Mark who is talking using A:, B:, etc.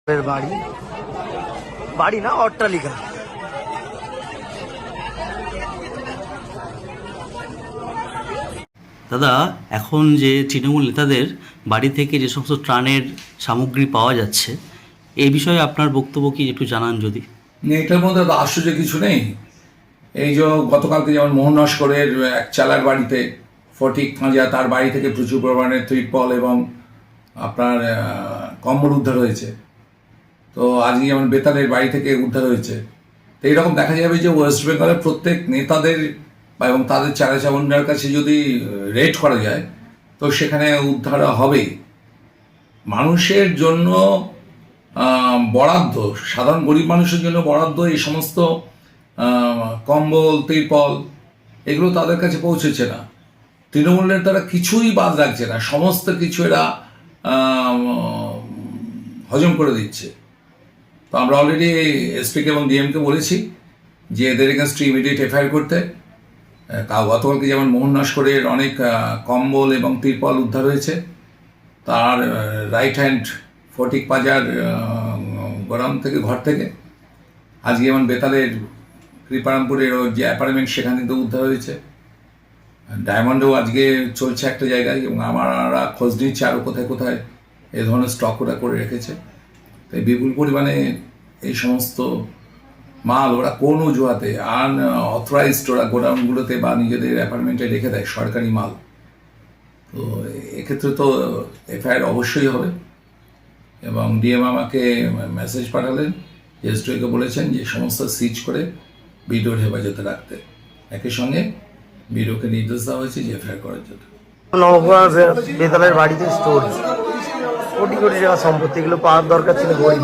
A: বাড়ি বাড়ি না অট্টালিকা।
B: দাদা, এখন যে তৃণমূল নেতাদের বাড়ি থেকে যে সমস্ত ত্রাণের সামগ্রী পাওয়া যাচ্ছে, এই বিষয়ে আপনার বক্তব্য কি একটু জানান যদি।
C: এটার মধ্যে তো আশ্চর্য কিছু নেই। এই যে গতকালকে যেমন মোহন নস্করের এক চালার বাড়িতে ফটিক খাঁজা, তার বাড়ি থেকে প্রচুর পরিমাণে ত্রিপল এবং আপনার কম্বল উদ্ধার হয়েছে। তো আজকে যেমন বেতালের বাড়ি থেকে উদ্ধার হয়েছে। তো এইরকম দেখা যাবে যে ওয়েস্ট বেঙ্গলের প্রত্যেক নেতাদের বা এবং তাদের চারা চামুন্ডার কাছে যদি রেড করা যায় তো সেখানে উদ্ধার হবেই। মানুষের জন্য বরাদ্দ, সাধারণ গরিব মানুষের জন্য বরাদ্দ এই সমস্ত কম্বল, ত্রিপল, এগুলো তাদের কাছে পৌঁছেছে না। তৃণমূল নেতারা কিছুই বাদ রাখছে না, সমস্ত কিছু এরা হজম করে দিচ্ছে। তো আমরা অলরেডি এসপিকে এবং ডিএমকে বলেছি যে এদের এগেনস্ট ইমিডিয়েট এফআইআর করতে। গতকালকে যেমন মোহন নস্করের অনেক কম্বল এবং ত্রিপল উদ্ধার হয়েছে, তার রাইট হ্যান্ড ফটিক পাজার গোডাউন থেকে, ঘর থেকে। আজকে যেমন বেতালের কৃপারামপুরের যে অ্যাপার্টমেন্ট সেখান থেকে উদ্ধার হয়েছে। ডায়মন্ডেও আজকে চলছে একটা জায়গায়, এবং আমরা খোঁজ নিচ্ছি আরও কোথায় কোথায় এ ধরনের স্টক ওরা করে রেখেছে। তাই বিপুল পরিমাণে এই সমস্ত মাল ওরা কোন অজুহাতে অথরাইজড ওরা গোডাউনগুলোতে বা নিজেদের অ্যাপার্টমেন্টে রেখে দেয় সরকারি মাল। তো এক্ষেত্রে তো এফআইআর অবশ্যই হবে। এবং ডিএম আমাকে মেসেজ পাঠালেন, এসডিওকে বলেছেন যে সমস্ত সিজ করে বিডিওর হেফাজতে রাখতে। একই সঙ্গে বিডিওকে নির্দেশ দেওয়া হয়েছে যে এফআইআর করার জন্য।
A: নবকুমার বেতালের বাড়িতে স্টোর কোটি কোটি টাকা সম্পত্তি, এগুলো পাওয়ার দরকার ছিল গরিব।